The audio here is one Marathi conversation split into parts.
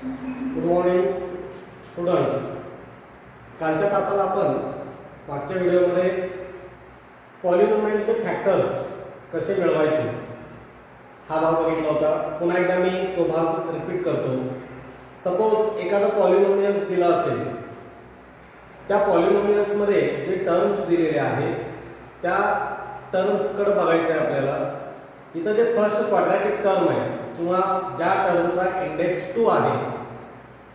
Good morning students. कालच्या तासाला आपण मागच्या व्हिडिओमध्ये पॉलिनोमियलचे फॅक्टर्स कसे मिळवायचे हा भाग बघितला होता. पुन्हा एकदा मी तो भाग रिपीट करतो. सपोज एखादा पॉलिनोमियल्स दिला असेल, त्या पॉलिनोमियल्समध्ये जे टर्म्स दिलेले आहेत त्या टर्म्सकडे बघायचं आहे आपल्याला. तिथं जे फर्स्ट क्वाड्रॅटिक टर्म आहे किंवा ज्या टर्मचा इंडेक्स 2 आहे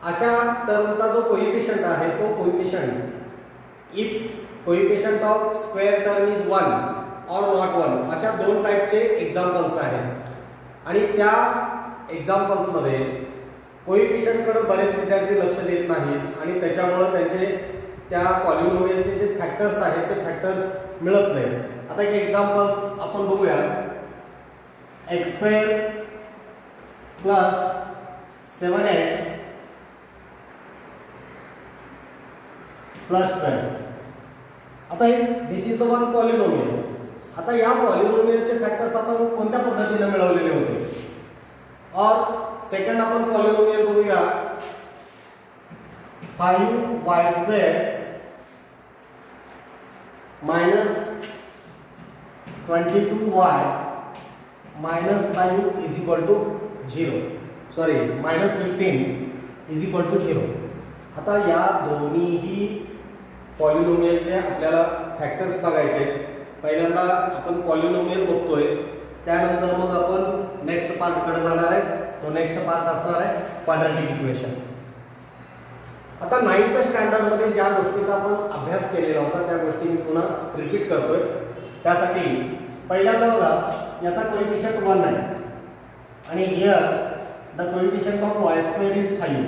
अशा टर्मचा जो कोइफिशियंट आहे तो coefficient if coefficient of square term is 1 और नॉट 1 अशा दोन टाईपचे एक्झाम्पल्स आहेत. आणि त्या एक्झाम्पल्समध्ये कोइफिशियंटकडे बरेच विद्यार्थी लक्ष देत नाहीत आणि त्याच्यामुळे त्यांचे त्या पॉलिनोमियलचे जे फॅक्टर्स आहेत ते फॅक्टर्स मिळत नाहीत. आता एक एक्झाम्पल्स आपण बघूया. x² plus 7x plus 12. आता दिस इज द वन पॉलिनोमियल. आता या पॉलिनोमियलचे फॅक्टर्स आपण कोणत्या पद्धतीने मिळवलेले होते? और सेकंड आपण पॉलिनोमियल बघूया. 5y² minus 22y minus 5 is equal to 0. Sorry minus 15 is equal to 0. आता या दोन्हीही पॉलिनोमियलचे आपल्याला फॅक्टर्स बघायचे. पहिल्यांदा आपण पॉलिनोमियल बघतोय, त्यानंतर मग आपण नेक्स्ट पार्टकडे जाणार आहे. तो नेक्स्ट पार्ट असणार आहे क्वाड्रॅटिक इक्वेशन. आता 9th स्टँडर्डमध्ये ज्या गोष्टीचा आपण अभ्यास केलेला होता त्या गोष्टी मी पुन्हा रिपीट करतोय. त्यासाठी पहिल्यांदा बघा, याचा कोइफिशियंट 1 आहे आणि here the coefficient of y² is 5.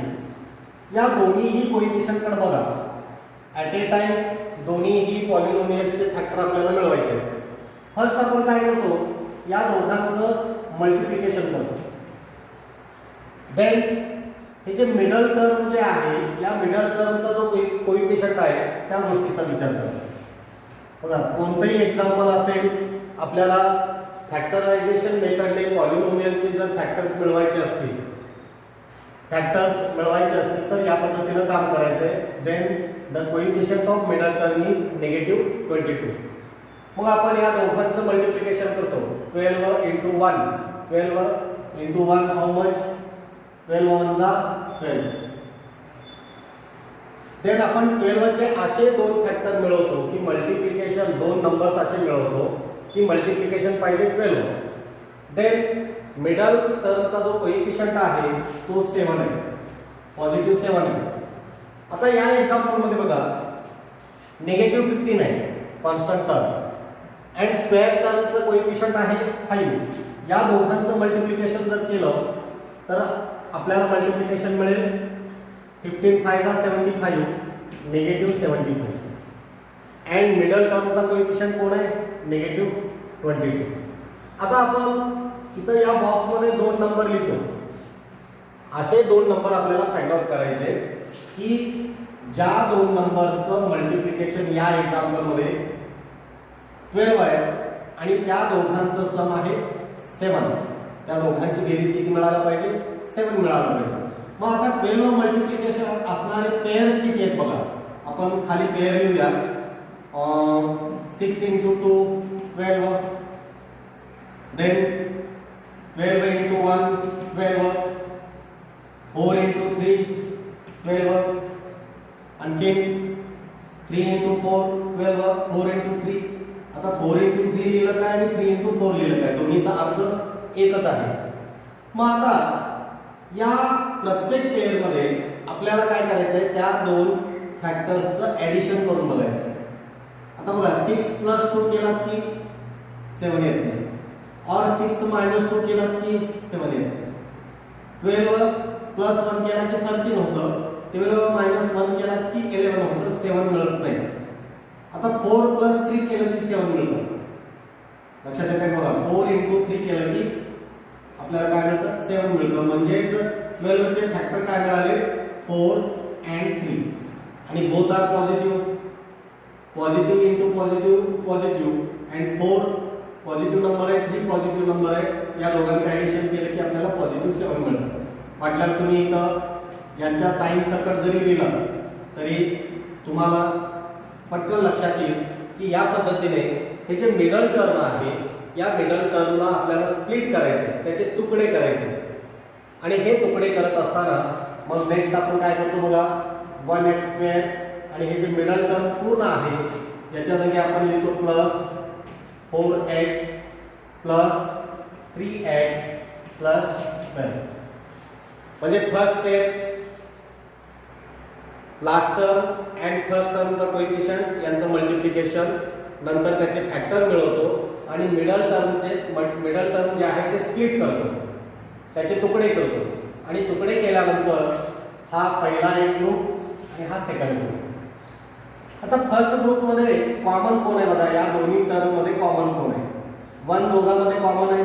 या दोन्हीही कोइफिशियंटकडे बघा. ॲट ए टाइम दोन्हीही पॉलिनोमियल्सचे फॅक्टर आपल्याला मिळवायचे. फर्स्ट आपण काय करतो, या दोघांचं मल्टिप्लिकेशन करतो. देन हे जे मिडल टर्म जे आहे या मिडल टर्मचा जो कोइफिशियंट आहे त्या गोष्टीचा विचार करतो. बघा, कोणतंही एक्झाम्पल असेल आपल्याला फॅक्टरायझेशन मेथडने पॉलिनोमियलचे जर फॅक्टर्स मिळवायचे असतील तर या पद्धतीनं काम करायचं आहे. Then the coefficient of middle term is -22. मग आपण या दोघांचं मल्टिप्लिकेशन करतो. 12 into 1 12 into 1 हाऊ मच? 12 1 जा 12. देन आपण 12 चे असे दोन फॅक्टर मिळवतो की मल्टिप्लिकेशन दोन नंबर्स असे मिळवतो की मल्टिप्लिकेशन पाहिजे 12. देन मिडल टर्मचा जो कोइफिशियंट आहे तो 7 आहे, पॉझिटिव्ह 7 आहे. आता या एक्झाम्पल मध्ये बघा, -15 आहे कॉन्स्टंट टर्म अँड स्क्वेअर टर्मचं कोइफिशियंट आहे 5. या दोघांचं मल्टिप्लिकेशन जर केलं तर आपल्याला मल्टिप्लिकेशन मिळेल 15 5 75 -75. अँड मिडल टर्मचा कोइफिशियंट कोण आहे? -22. आता आपण इथं या बॉक्समध्ये दोन नंबर लिहितो. असे दोन नंबर आपल्याला फाइंड आउट करायचे की ज्या दोन नंबरचं मल्टिप्लिकेशन या एक्झाम्पल मध्ये 12 आहे आणि त्या दोघांचं सम आहे 7. त्या दोघांची बेरीज किती मिळायला पाहिजे? 7 मिळायला पाहिजे. मग आता 12 मल्टिप्लिकेशन असणारे पेअर्स किती आहेत बघा. आपण खाली पेअर लिहूया. 6 into 2 12. Then 12 into 1 12. 4 into 3 12. आणखी 3 into 4 12. 4 into 3. आता 4 into 3 लिहिलं काय आणि 3 into 4 लिहिलं काय, दोन्हीचा अर्थ एकच आहे. मग आता या प्रत्येक पेअर मध्ये आपल्याला काय करायचं आहे, त्या दोन फॅक्टर्सचं ऍडिशन करून बघायचं आहे. आता बघा, 6 + 2 केलात की 7 येत नाही, और 6 - 2 केलात की 7 येत नाही. 12 + 1 केला की 13 होतं. 12 - 1 केलात की 11 होतं. 7 मिळत नाही. आता 4 + 3 केलं की 7 मिळतं. लक्षात येतं बघा, 4 into 3 केलं की आपल्याला काय मिळतं? 7 मिळतं. म्हणजेच 12 चे फॅक्टर काय मिळाले? 4 and 3. आणि both are positive. Positive into positive positive and 4 positive number आहे, 3 पॉझिटिव्ह नंबर आहे. या दोघांचं ऍडिशन केलं की आपल्याला पॉझिटिव्ह 7 मिळतं. वाटल्यास तुम्ही इथं यांच्या साइन सकट जरी दिलं तरी तुम्हाला पटकन लक्षात येईल की या पद्धतीने हे जे मिडल टर्म आहे या मिडल टर्मला आपल्याला स्प्लिट करायचे, त्याचे तुकडे करायचे आणि हे तुकडे करत असताना मग नेक्स्ट आपण काय करतो बघा 1x² आणि हे जे मिडल टर्म पूर्ण आहे याच्या जागी आपण लिहितो plus 4x plus 3x plus 12 म्हणजे first step last term and first टर्मचा कोएफिशियंट यांचं मल्टिप्लिकेशन, नंतर त्याचे फॅक्टर मिळवतो आणि मिडल टर्म जे आहे ते स्प्लिट करतो, त्याचे तुकडे करतो आणि तुकडे केल्यानंतर हा पहिला एक ग्रुप आणि हा सेकंड ग्रुप। आता फर्स्ट ग्रुप मध्ये कॉमन कोण आहे बघा, या दोन्ही टर्म मध्ये कॉमन कोण आहे? 1 दोघांमध्ये कॉमन आहे,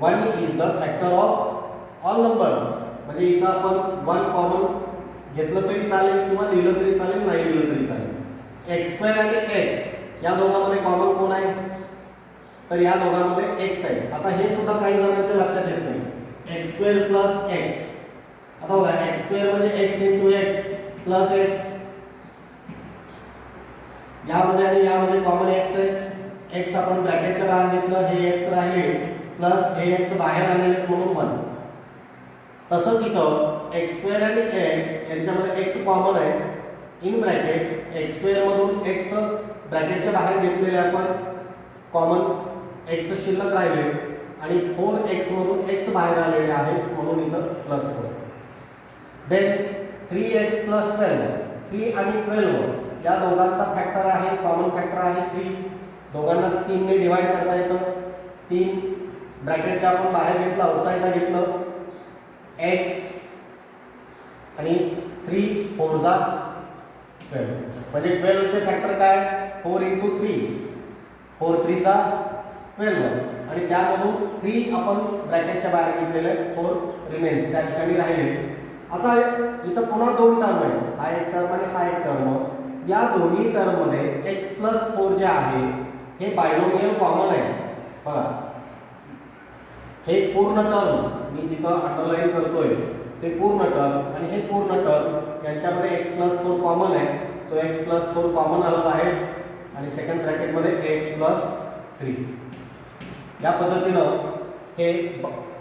1 is the factor of all numbers, म्हणजे इथं आपण 1 कॉमन घेतलं तरी चालेल किंवा लिहिलं तरी चालेल, नाही लिहिलं तरी चालेल। x² आणि x या दोघांमध्ये कॉमन कोण आहे? तर या दोघांमध्ये x आहे। आता हे सुद्धा काही जणांच्या लक्षात येत नाही, x² प्लस x, आता बघा x² म्हणजे x into x plus x, यामध्ये आणि यामध्ये कॉमन x आहे, x आपण ब्रॅकेटच्या बाहेर घेतलं, हे x राहिले प्लस हे x बाहेर आलेले म्हणून 1। तसंच इथं x² आणि x यांच्यामध्ये x कॉमन आहे, इन ब्रॅकेट x² मधून x ब्रॅकेटच्या बाहेर घेतलेले आपण कॉमन x शिल्लक राहिले आणि 4x मधून x बाहेर आलेले आहे म्हणून इथं प्लस 4। देन 3x प्लस 12, 3 आणि 12 या दोघांचा फॅक्टर आहे, कॉमन फॅक्टर आहे 3, दोघांना 3 ने डिवाइड करता येतं, 3 ब्रॅकेटच्या आपण बाहेर घेतलं, आउटसाइडला घेतलं x आणि 3 4 जा 12, म्हणजे 12 चे फॅक्टर काय? 4 इंटू 3, 4 3 जा 12 आणि त्यामधून 3 आपण ब्रॅकेटच्या बाहेर घेतलेले, 4 रिमेन्स त्या ठिकाणी राहिले। आता इथं पुन्हा 2 टर्म आहे, हा एक टर्म आणि हा एक टर्म, या दोन्ही टर्म मध्ये x प्लस 4 जे आहे हे बायनोमियल कॉमन आहे बघा, हे पूर्ण टर्म मी जिथं अंडरलाईन करतोय ते पूर्ण टर्म आणि हे पूर्ण टर्म यांच्यामध्ये x प्लस 4 कॉमन आहे, तो x प्लस 4 कॉमन आला बाहेर आणि सेकंड ब्रॅकेट मध्ये x प्लस 3। या पद्धतीनं हे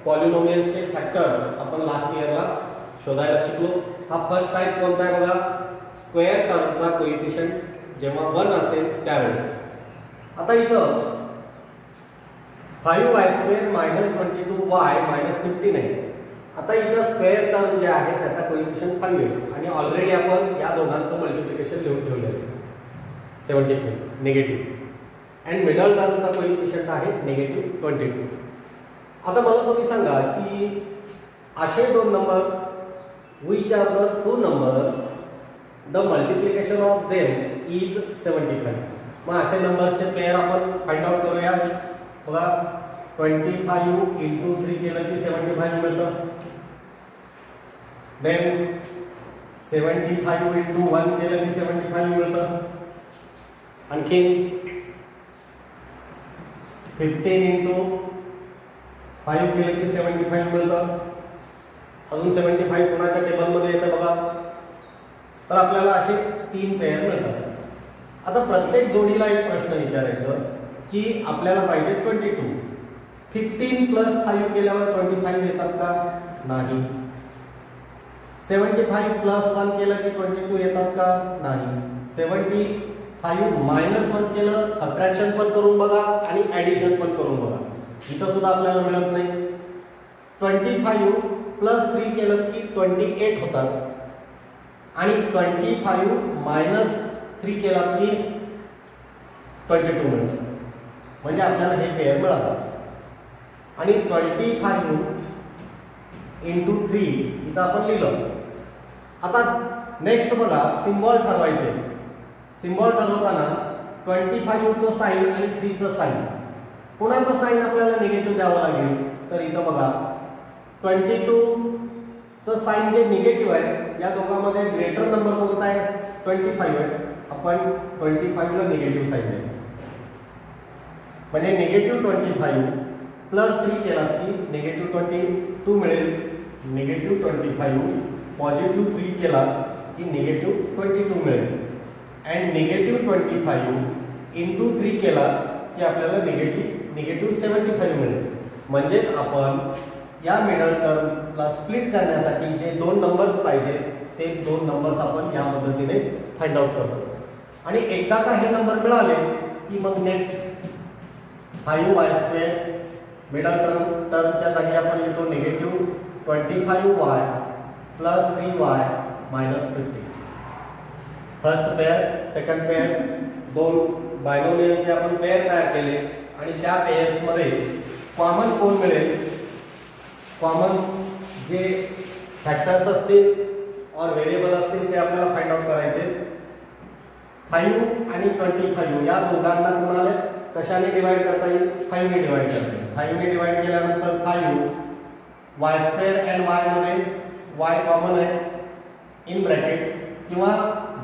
पॉलिनोमियल्सचे फॅक्टर्स आपण लास्ट इयरला शोधायला शिकलो। हा फर्स्ट टाइप कोणता आहे बघा, स्क्वेअर टर्मचा कोएफिशियंट जेव्हा 1 असेल त्यावेळेस। आता इथं 5y² मायनस 22y मायनस 15 आहे, आता इथं स्क्वेअर टर्म जे आहे त्याचा कोएफिशियंट 5 आहे आणि ऑलरेडी आपण या दोघांचं मल्टिप्लिकेशन लिहून ठेवलेलं आहे 75 निगेटिव्ह आणि मिडल टर्मचा कोएफिशियंट आहे निगेटिव्ह 22। आता मला तुम्ही सांगा की असे दोन number which are the two numbers the multiplication of them is 75, मग असे नंबरचे पेअर आपण फाइंड आउट करूया बघा। 25 इंटू 3 केलं की 75 मिळतं, देन 75 इंटू 1 केलं की 75 मिळतं, आणखी 15 इंटू 5 केलं की 75 मिळतं, अजून 75 कोणाच्या टेबलमध्ये येतं बघा, तर आपल्याला असे 3 पेअर मिळतात। आता प्रत्येक जोडीला एक प्रश्न विचारायचं की आपल्याला पाहिजे 22, 15 प्लस 5 केल्यावर 25 येतात का? नाही। 75 प्लस 1 केलं की 22 येतात का? नाही। 75 मायनस 1 केलं, सबट्रॅक्शन पण करून बघा आणि ऍडिशन पण करून बघा, इथं सुद्धा आपल्याला मिळत नाही। 25 प्लस 3 केलं की 28 होतात आणि 25 मायनस 3 केला की 22 मिळतं, म्हणजे आपल्याला हे पेअर मिळालं। आणि 25 इंटू 3 इथं आपण लिहिलं। आता नेक्स्ट बघा सिम्बॉल ठरवायचे, सिम्बॉल ठरवताना 25 चं साइन आणि 3 चं साइन, कोणाचं साइन आपल्याला निगेटिव्ह द्यावं लागेल, तर इथं बघा 22 चं साइन जे निगेटिव्ह आहे या दोघांमध्ये ग्रेटर नंबर कोणता आहे? 25 आहे, आपण 25 ला निगेटिव्ह साइन द्यायचं, म्हणजे निगेटिव्ह 25 प्लस 3 केला की निगेटिव्ह 22 मिळेल, निगेटिव्ह 25 पॉझिटिव्ह 3 केला की निगेटिव्ह 22 मिळेल अँड निगेटिव्ह 25 इंटू 3 केला की आपल्याला निगेटिव्ह 75 मिळेल. म्हणजेच आपण या मिडल टर्मला स्प्लिट करण्यासाठी जे दोन नंबर्स पाहिजे ते दोन नंबर्स आपण या पद्धतीने फाइंड आउट करतो. आणि एकदा का हे नंबर मिळाले की मग नेक्स्ट 5y² मिडल टर्मच्या जागी आपण लिहितो negative 25y plus 3y minus 50. First pair second pair दोन बायनोमियलचे आपण पेअर तयार केले आणि त्या पेयर्समध्ये कॉमन कोण मिळेल. कॉमन जे फॅक्टर्स असतील और व्हेरिएबल असतील ते आपल्याला फाइंड आउट करायचे. 5 आणि 25 या दोघांना तुम्हाला कशाने डिवाइड करता येईल. 5 ने डिवाइड करता येईल. 5 ने डिवाइड केल्यानंतर 5 y² अँड y मध्ये y कॉमन आहे इन ब्रॅकेट. किंवा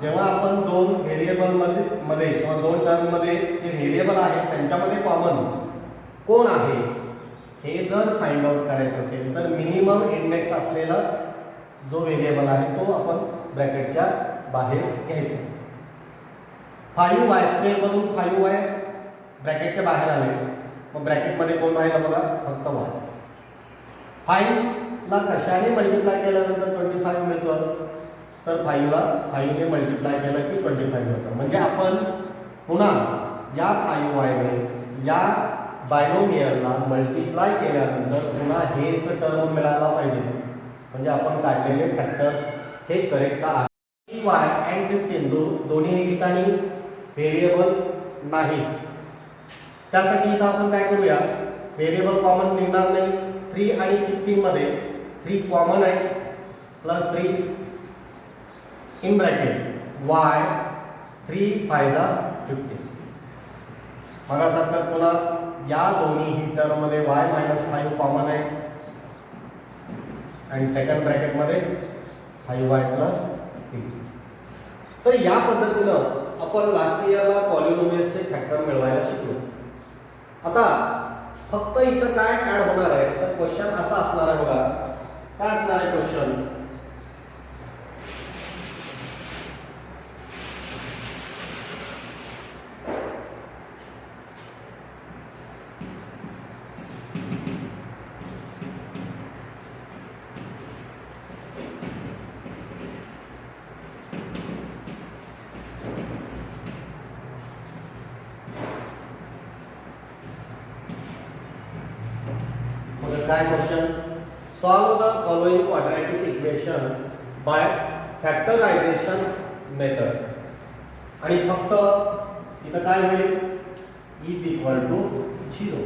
जेव्हा आपण दोन व्हेरिएबल मध्ये किंवा दोन टर्म मध्ये जे व्हेरिएबल आहेत त्यांच्यामध्ये कॉमन कोण आहे हे जर फाइंड आउट करायचं असेल तर मिनिमम इंडेक्स असलेला जो व्हेरिएबल आहे तो आपण ब्रॅकेटच्या बाहेर घ्यायचा. 5y² मधून 5y ब्रॅकेटच्या बाहेर आले मग ब्रॅकेटमध्ये कोण राहिलं बघा फक्त y. 5 ला कशाने मल्टिप्लाय केल्यानंतर 25 मिळतं तर 5 ला 5 ने मल्टिप्लाय केलं की 25 मिळतं. म्हणजे आपण पुन्हा या 5y ने या बायनोमियलला मल्टिप्लाय केल्यानंतर पुन्हा हेच टर्म मिळायला पाहिजे. म्हणजे आपण काढलेले फॅक्टर्स हे करेक्ट आहे. y अँड 15 दोन्ही ठिकाणी व्हेरिएबल नाही. त्यासाठी इथं आपण काय करूया व्हेरिएबल कॉमन निघणार नाही. 3 आणि 15 मध्ये 3 कॉमन आहे प्लस 3 इन ब्रॅकेट y 3 5 15. मगासारखं पुन्हा या दोन्ही टर्म मध्ये y मायनस 5 कॉमन आहे आणि सेकंड ब्रॅकेट मध्ये 5y प्लस 3. तर या पद्धतीनं आपण लास्ट इयरला पॉलिनोमियल्सचे फॅक्टर मिळवायला शिकलो. आता फक्त इथं काय ऍड होणार आहे तर क्वेश्चन असा असणार आहे बघा. काय असणार आहे क्वेश्चन. काय question. Solve the following quadratic equation by factorisation method. आणि फक्त इथं काय होईल is equal to 0.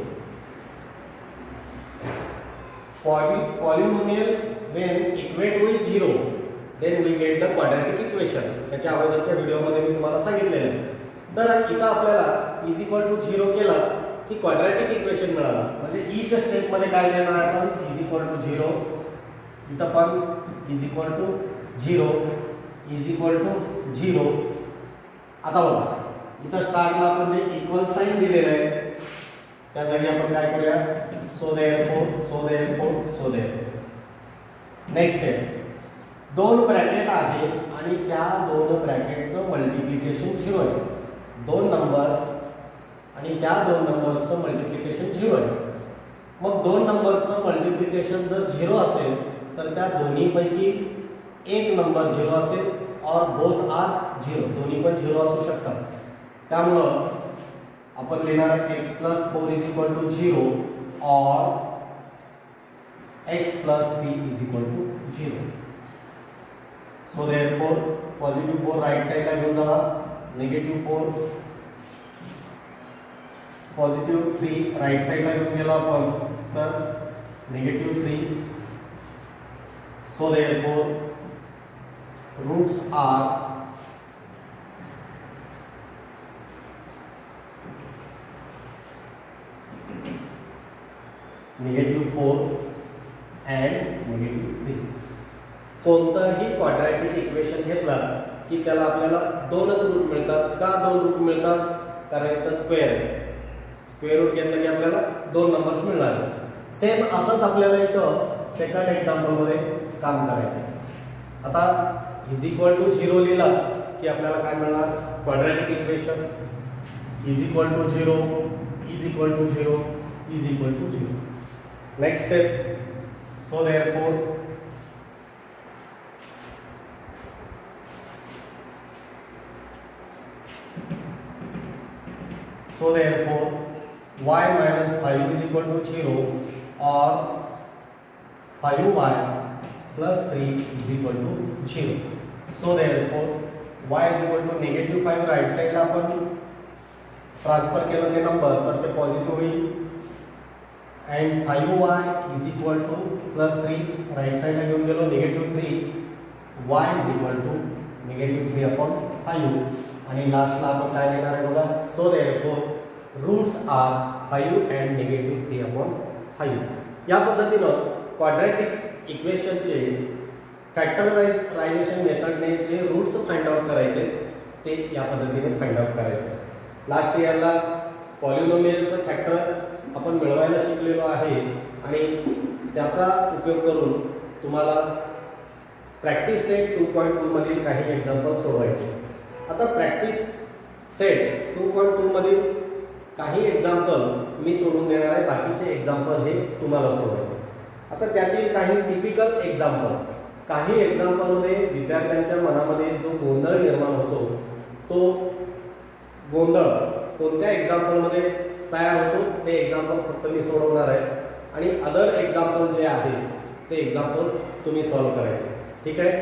Polynomial when equate with 0 then we get the quadratic equation. याच्या अगोदरच्या व्हिडिओमध्ये मी तुम्हाला सांगितलेलं आहे. तर इथं आपल्याला इज इक्वल टू 0 केला की क्वाड्रॅटिक इक्वेशन मिळालं. म्हणजे ईच स्टेप मध्ये काय लिहिणार आहे आपण इज इक्वल टू 0. इथं पण is equal to 0 is equal to 0. आता बघा इथं स्टार्टला आपण जे इक्वल साइन दिलेलं आहे त्या जागी आपण काय करूया सो देअरफोर. नेक्स्ट स्टेप दोन ब्रॅकेट आहे आणि त्या दोन ब्रॅकेटचं मल्टिप्लिकेशन 0 आहे. दोन नंबर्स आणि त्या दोन नंबरचं मल्टिप्लिकेशन 0 आहे. मग दोन नंबरचं मल्टिप्लिकेशन जर 0 असेल तर त्या दोन्हीपैकी एक नंबर 0 असेल और बोथ आर 0. दोन्ही पण 0 असू शकतात. त्यामुळं आपण लिहिणार x + 4 = 0 और x + 3 = 0. So therefore positive 4 right साइडला घेऊन जावा. निगेटिव्ह 4 पॉझिटिव्ह 3 राईट साइडला घेऊन गेलो आपण तर negative 3. So therefore roots are -4 and -3. कोणताही क्वाड्रॅटिक इक्वेशन घेतला की त्याला आपल्याला दोनच रूट मिळतात. का दोन रूट मिळतात? कारण इथं स्क्वेअर आहे. स्क्वेअर रूट घेतलं की आपल्याला दोन नंबर्स मिळणार. सेम असंच आपल्याला इथं सेकंड एक्झाम्पल मध्ये काम करायचं. आता इज इक्वल टू 0 लिहिला की आपल्याला काय मिळणार, quadratic equation is equal to 0 is equal to 0 is equal to 0. Next step, so therefore y minus 5 is equal to 0 or 5y plus 3 is equal to 0. So therefore y is equal to negative 5 right साइडला आपण ट्रान्सफर केलं ते नंबर तर ते पॉझिटिव्ह होईल and 5y is equal to plus 3 right साइडला घेऊन गेलो negative 3 y is equal to negative 3 upon 5 आणि लास्टला आपण काय लिहिणार आहे बघा. So therefore roots are 5 and negative 3 upon 5. या पद्धतीनं क्वाड्रॅटिक इक्वेशनचे फॅक्टरायझेशन मेथडने जे रूट्स फाइंड आउट करायचे ते या पद्धतीने फाइंड आउट करायचे. लास्ट इयरला पॉलिनोमियलचं फॅक्टर आपण मिळवायला शिकलेलो आहे आणि त्याचा उपयोग करून तुम्हाला प्रॅक्टिस सेट 2.2 मधील काही एक्झाम्पल सोडवायचे. आता प्रॅक्टिस सेट 2.2 मधील काही एक्झाम्पल मी सोडून देणार आहे, बाकीचे एक्झाम्पल हे तुम्हाला सोडवायचे. आता त्यातील काही टिपिकल एक्झाम्पल, काही एक्झाम्पलमध्ये विद्यार्थ्यांच्या मनामध्ये जो गोंधळ निर्माण होतो तो गोंधळ कोणत्या एक्झाम्पलमध्ये तयार होतो ते एक्झाम्पल फक्त मी सोडवणार आहे आणि अदर एक्झाम्पल जे आहे ते एक्झाम्पल्स तुम्ही सॉल्व्ह करायचे. ठीक आहे,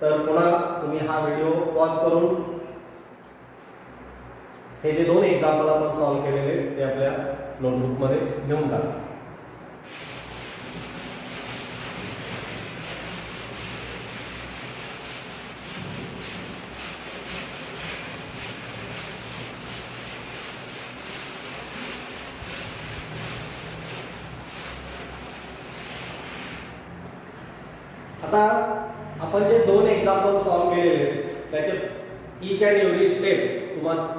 तर पुन्हा तुम्ही हा व्हिडिओ पॉज करून हे जे दोन एक्झाम्पल आपण सॉल्व्ह केलेले ते आपल्या नोटबुकमध्ये लिहून टाका. आता आपण जे दोन एक्झाम्पल सॉल्व्ह केलेले त्याचे ईच अँड एव्हरी स्टेप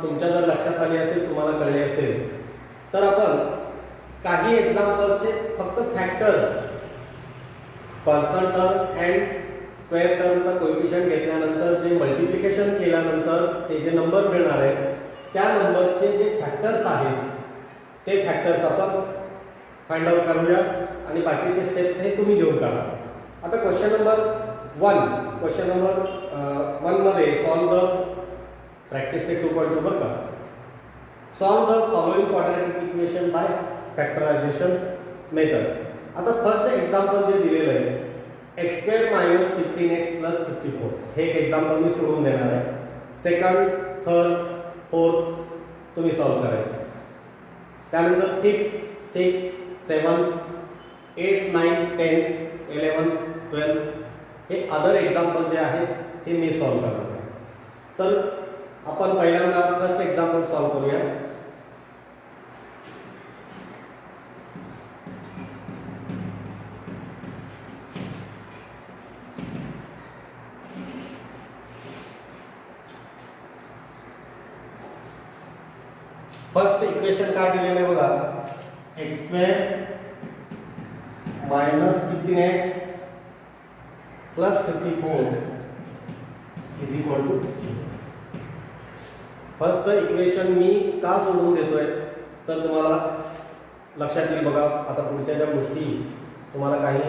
तुमच्या जर लक्षात आली असेल, तुम्हाला कळले असेल तर आपण काही एक्झाम्पल्सचे फक्त factors constant term and square टर्मचा कोएफिशियंट घेतल्यानंतर जे मल्टिप्लिकेशन केल्यानंतर ते जे नंबर मिळणार आहे त्या नंबरचे जे फॅक्टर्स आहेत ते फॅक्टर्स आपण फाइंड आउट करूया आणि बाकीचे स्टेप्स हे तुम्ही लिहून काढा. आता क्वेश्चन नंबर 1 मध्ये सॉल्व द प्रॅक्टिस सेट 2.2 बरं का. Solve the following quadratic equation by factorisation method. आता फर्स्ट एक्झाम्पल जे दिलेलं आहे x² मायनस 15x प्लस 54 हे एक एक्झाम्पल मी सोडून देणार आहे. सेकंड, थर्ड, फोर्थ तुम्ही सॉल्व करायचं. त्यानंतर फिफ्थ, सिक्स्थ, सेवन्थ, 8, 9, 10, 11, 12 हे अदर एक्झाम्पल जे आहेत ते मी सॉल्व करणार आहे. तर आपण पहिल्यांदा फर्स्ट एक्झाम्पल सॉल्व करूया. फर्स्ट इक्वेशन काय दिलेलं आहे बघा, x² minus 15x plus 54 is equal to 0. First equation मी का सोडून देतोय तर तुम्हाला लक्षात येईल बघा. आता पुढच्या ज्या गोष्टी तुम्हाला काही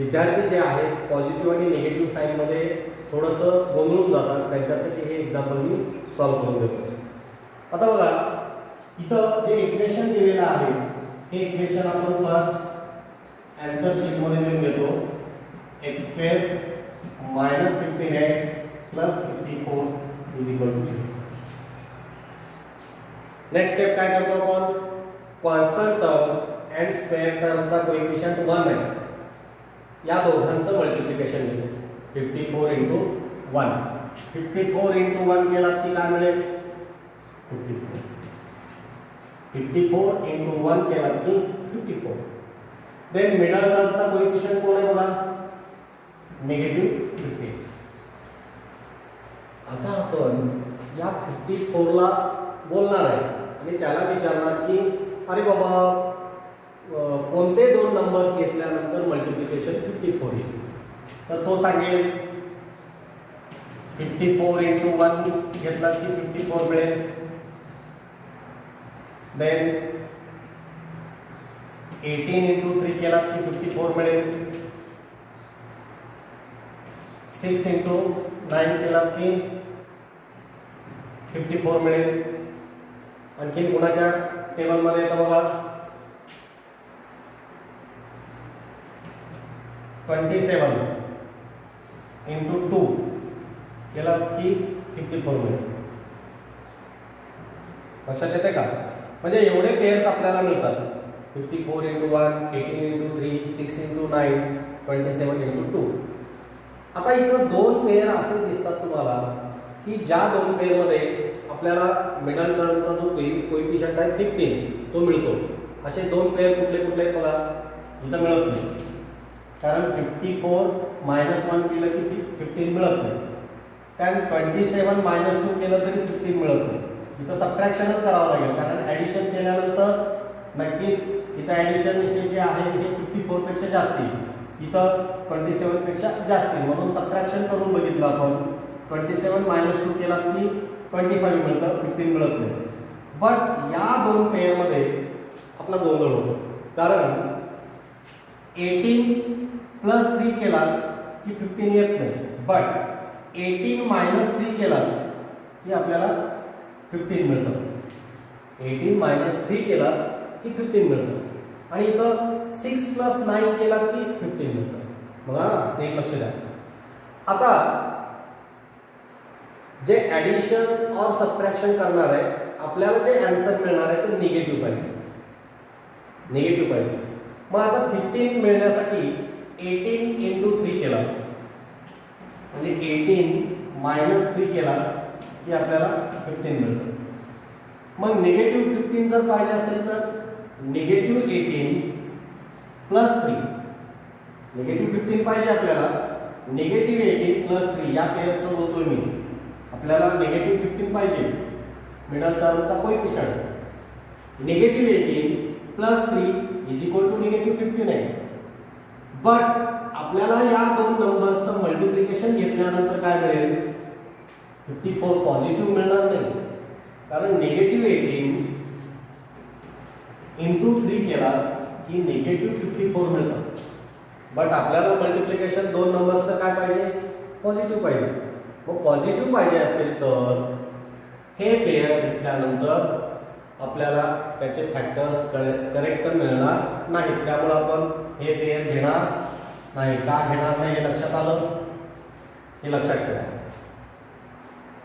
विद्यार्थी जे आहेत पॉझिटिव्ह आणि निगेटिव्ह साईनमध्ये थोडंसं गोंधळून जातात त्यांच्यासाठी हे एक्झाम्पल मी सॉल्व करून देतो. आता बघा इथं जे इक्वेशन दिलेलं आहे हे इक्वेशन आपण फर्स्ट आन्सर शीटमध्ये लिहून घेतो. x² minus 15x plus 54 is equal to 0. Next step काय करतो आपण, कॉन्स्टंट टर्म अँड स्क्वेअर टर्मचा कोएफिशियंट 1 आहे या दोघांचं मल्टिप्लिकेशन घेतो. 54 इंटू 1. 54 इंटू 1 केला की काय मिळेल 54. 54 इंटू 1 केला की 54. देन मिडल टर्मचा कोएफिशियंट कोण आहे बघा, निगेटिव्ह 50. आता आपण या 54 ला बोलणार आहे आणि त्याला विचारणार की अरे बाबा कोणते दोन नंबर्स घेतल्यानंतर मल्टिप्लिकेशन 54 येईल. तर तो सांगेल 54 इंटू 1 घेतला की 54 मिळेल. देन 18 इंटू 3 केला की 54 मिळेल. 6 इंटू 9 केला की 54 मिळेल. आणखी गुणाच्या टेबलमध्ये येतं बघा 27 इंटू 2 केला की 54 मिळेल. लक्षात येते का? म्हणजे एवढे पेअर्स आपल्याला मिळतात. 54 इंटू 1, 18 इंटू 3, 6 इंटू 9, 27 इंटू 2. आता इथं दोन पेअर असे दिसतात तुम्हाला की ज्या दोन पेअरमध्ये आपल्याला मिडल टर्मचा जो कोइफिशियंट आहे 15 तो मिळतो. असे दोन पेअर कुठले कुठले बघा इथं मिळत नाही, कारण 54 मायनस 1 केलं की 15 मिळत नाही. कारण 27 मायनस 2 केलं तरी 15 मिळत नाही. इथं सबट्रॅक्शनच करावं लागेल, कारण ॲडिशन केल्यानंतर नक्कीच इथं ॲडिशन हे जे आहे हे 54 पेक्षा जास्ती, इथं 27 पेक्षा जास्ती, म्हणून सबट्रॅक्शन करून बघितलं आपण. 27 मायनस 2 केला की 25 मिळतं, 15 मिळत नाही. बट या दोन पेअरमध्ये आपला गोंधळ होतो, कारण 18 प्लस 3 केला की 15 येत नाही. बट 18 मायनस 3 केला की आपल्याला 15 मिळतं. 18 मायनस 3 केला की 15 मिळतं. आणि इथं 6 प्लस 9 केला की 15 मिळतं. बघा ना, एक लक्ष द्या. आता जे ॲडिशन और सबट्रॅक्शन करणार आहे, आपल्याला जे आन्सर मिळणार आहे ते निगेटिव्ह पाहिजे. निगेटिव्ह पाहिजे. मग आता 15 मिळण्यासाठी 18 इंटू 3 केला म्हणजे 18 मायनस 3 केला की आपल्याला 15 मिळतं. मग निगेटिव्ह 15 जर पाहिजे असेल तर निगेटिव्ह 18 प्लस 3. निगेटिव्ह 15 पाहिजे आपल्याला. निगेटिव्ह 18 प्लस 3 या पेअरचं बोलतोय मी. आपल्याला निगेटिव्ह 15 पाहिजे, मिडल टर्मचा coefficient. Negative 18 plus 3 is equal to negative 15 आहे. बट आपल्याला या दोन नंबर्सचं मल्टिप्लिकेशन घेतल्यानंतर काय मिळेल? 54 पॉझिटिव्ह मिळणार नाही, कारण निगेटिव्ह 18 इंटू 3 केला की निगेटिव्ह 54 मिळतं. बट आपल्याला मल्टिप्लिकेशन दोन नंबर्सचं काय पाहिजे? पॉझिटिव्ह पाहिजे. मग पॉझिटिव्ह पाहिजे असेल तर हे पेअर घेतल्यानंतर आपल्याला त्याचे फॅक्टर्स करेक्ट मिळणार नाहीत. त्यामुळे आपण हे पेअर घेणार नाही. का घेणार नाही हे लक्षात आलं? हे लक्षात ठेवा,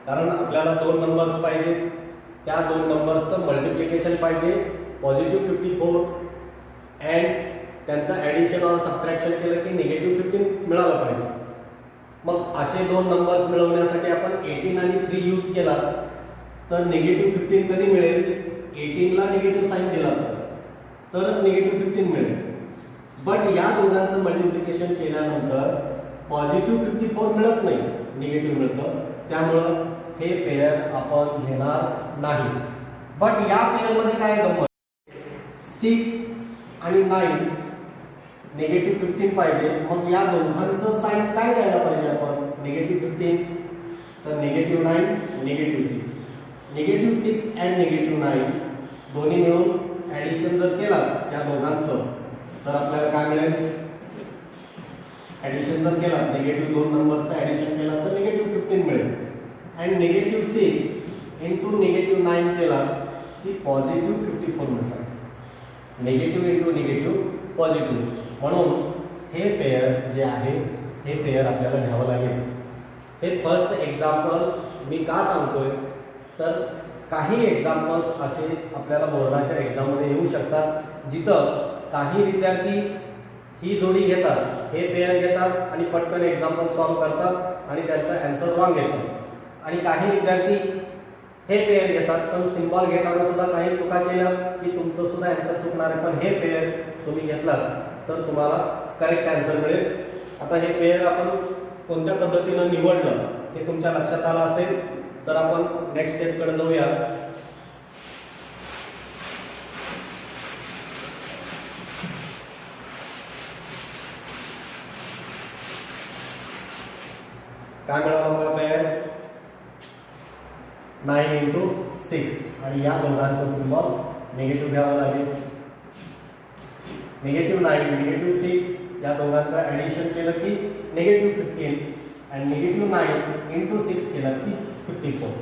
कारण आपल्याला दोन नंबर्स पाहिजे, त्या दोन नंबर्सचं मल्टिप्लिकेशन पाहिजे पॉझिटिव्ह 54 अँड त्यांचं ॲडिशन और सबट्रॅक्शन केलं की निगेटिव्ह 15 मिळालं पाहिजे. मग असे दोन नंबर्स मिळवण्यासाठी आपण 18 आणि 3 यूज केला तर निगेटिव्ह 15 कधी मिळेल? 18 ला निगेटिव्ह साईन दिला तरच निगेटिव्ह 15 मिळेल. बट या दोघांचं मल्टिप्लिकेशन केल्यानंतर पॉझिटिव्ह 54 मिळत नाही, निगेटिव्ह मिळतं. त्यामुळं हे पेअर आपण घेणार नाही. बट या पेअरमध्ये काय गंमत? 6 आणि 9 निगेटिव्ह 15 पाहिजे. मग या दोघांचं साईन काय द्यायला पाहिजे आपण? निगेटिव्ह 15 तर negative 9 negative 6. Negative 6 and negative 9 दोन्ही मिळून ॲडिशन जर केला या दोघांचं तर आपल्याला काय मिळेल? ॲडिशन जर केला, निगेटिव्ह दोन नंबरचं ॲडिशन केला तर निगेटिव्ह 15 मिळेल. अँड निगेटिव्ह 6 इंटू निगेटिव्ह 9 केला की पॉझिटिव्ह 54 मिळतात. निगेटिव्ह इंटू निगेटिव्ह पॉझिटिव्ह, म्हणून हे पेअर जे आहे हे पेअर आपल्याला घ्यावं लागेल. हे फर्स्ट एक्झाम्पल मी का सांगतोय तर काही एक्झाम्पल्स असे आपल्याला बोर्डाच्या एक्झाममध्ये येऊ शकतात जिथं काही विद्यार्थी ही जोडी घेतात, हे पेअर घेतात आणि पटकन एक्झाम्पल सॉल्व करतात आणि त्यांचा आन्सर रॉंग येतो. आणि काही विद्यार्थी हे पेअर घेतात पण सिम्बॉल घेताना सुद्धा काही चुका केल्या की तुमचं सुद्धा आन्सर चुकणार आहे. पण हे पेअर तुम्ही घेतलात तर तुम्हाला करेक्ट आन्सर मिळेल. आता हे पेअर आपण कोणत्या पद्धतीनं निवडलं हे तुमच्या लक्षात आलं असेल तर आपण नेक्स्ट स्टेपकडे जाऊया. काय मिळालं बघा पेअर 9 into 6 आणि या दोघांचं सिंबल निगेटिव्ह घ्यावं लागेल. -9 -6 या दोघांचं ॲडिशन केलं की -15 आणि -9 into 6 केलं की 54.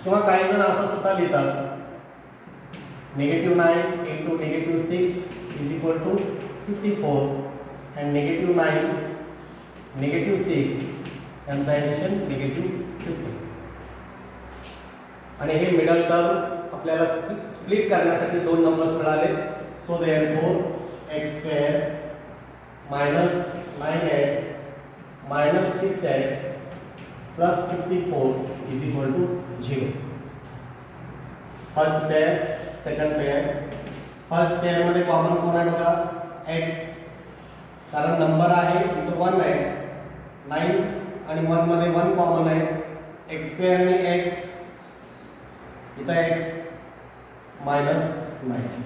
किंवा काही जण असं सुद्धा लिहितात -9 into -6 is equal to 54 and -9 -6 यांचं ॲडिशन -50. आणि हे मिडल टर्म आपल्याला स्प्लिट करण्यासाठी दोन नंबर्स मिळाले. So therefore x² minus 9x minus 6x plus 54 is equal to 0. First pair, second pair. First pair मध्ये कॉमन कोण आहे बघा x, कारण नंबर आहे इथं 1 आहे. 9 आणि 1 मध्ये 1 कॉमन आहे. x² आणि x इथं x मायनस 9.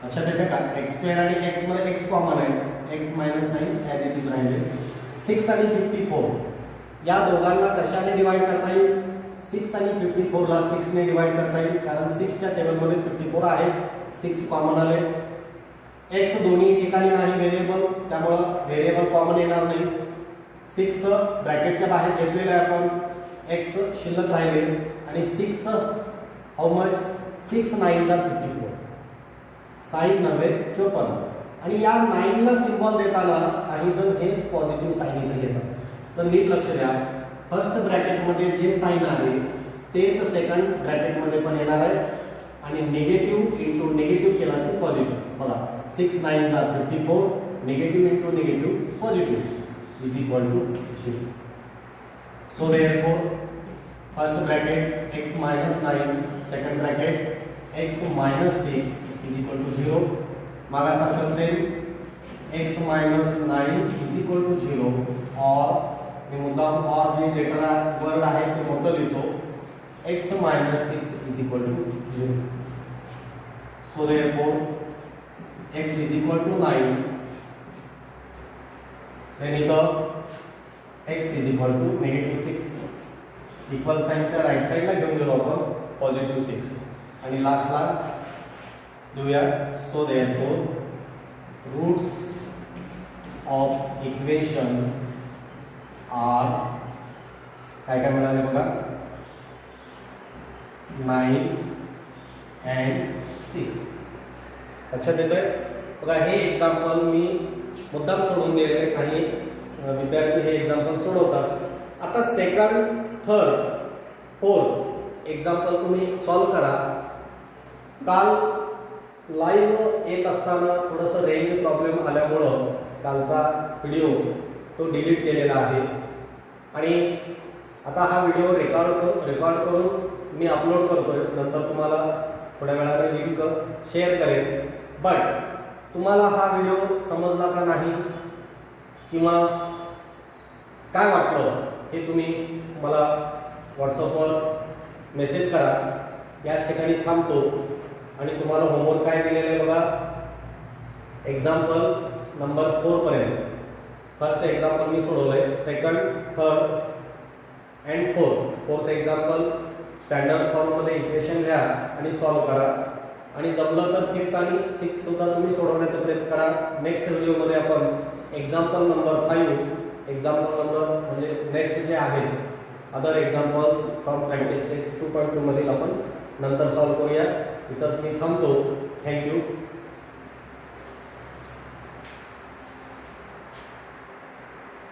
लक्षात येते का? x² आणि x मध्ये x कॉमन आहे. x minus 9 as it is राहिले. 6 आणि 54 या दोघांना कशाने डिवाइड करता येईल? 6 आणि 54 ला 6 ने डिवाइड करता येईल, कारण 6 च्या टेबलमध्ये 54 आहे. 6 कॉमन आले. x दोन्ही ठिकाणी नाही व्हेरिएबल, त्यामुळे व्हेरिएबल कॉमन येणार नाही. 6 ब्रॅकेटच्या बाहेर घेतलेले आहे आपण. x शिल्लक राहिले आणि 6 हाऊ मच? 6 9 चा 54, 6 9 54. आणि या 9 ला सिंबल देताना काही जण हेच पॉझिटिव्ह साइन इथे घेतात. तर नीट लक्ष द्या, फर्स्ट ब्रॅकेट मध्ये जे साइन आहे तेच सेकंड ब्रॅकेट मध्ये पण येणार आहे. आणि निगेटिव्ह इंटू निगेटिव्ह केला तर पॉझिटिव्ह. बघा 6 9 चा 54, negative into negative positive is equal to 0. So therefore first bracket x minus 9, second bracket x minus 6 is equal to 0. मागासारखं same x minus 9 is equal to 0 और मी मुद्दाम और जे लेटर वर्ड आहे ते मोठं लिहितो. x minus 6 is equal to 0. So therefore x is equal to 9. Then इथं x is equal to -6. Equal साइनच्या राईट साइडला घेऊन गेलो आपण +6 आणि लास्टला देऊया. So therefore roots of equation are काय काय मिळाले बघा 9 and 6. लक्षात येतंय बघा. हे एक्झाम्पल मी मुद्दाम सोडून दिलेले, काही विद्यार्थी हे एक्झाम्पल सोडवतात. आता सेकंड, थर्ड, फोर्थ एक्झाम्पल तुम्ही सॉल्व करा. काल लाईव्ह येत असताना थोडंसं रेंज प्रॉब्लेम आल्यामुळं कालचा व्हिडिओ तो डिलीट केलेला आहे. आणि आता हा व्हिडिओ रेकॉर्ड करून मी अपलोड करतोय. नंतर तुम्हाला थोड्या वेळाने लिंक शेअर करेन. बट तुम्हाला हा व्हिडिओ समजला का नाही किंवा काय वाटलं हे तुम्ही मला व्हॉट्सअपवर मेसेज करा. याच ठिकाणी थांबतो आणि तुम्हाला होमवर्क काय दिलेलं आहे बघा. एक्झाम्पल नंबर 4 पर्यंत. फर्स्ट एक्झाम्पल मी सोडवलंय. Second, third and fourth example standard फॉर्ममध्ये इक्वेशन लिहा आणि सॉल्व करा. आणि जमलं तर फिफ्थ आणि सिक्स्थ सुद्धा तुम्ही सोडवण्याचा प्रयत्न करा. नेक्स्ट व्हिडिओमध्ये आपण एक्झाम्पल नंबर 5, एक्झाम्पल नंबर म्हणजे नेक्स्ट जे आहेत other examples from practice set 2.2 मधील आपण नंतर सॉल्व करूया. इथंच मी थांबतो. थँक्यू.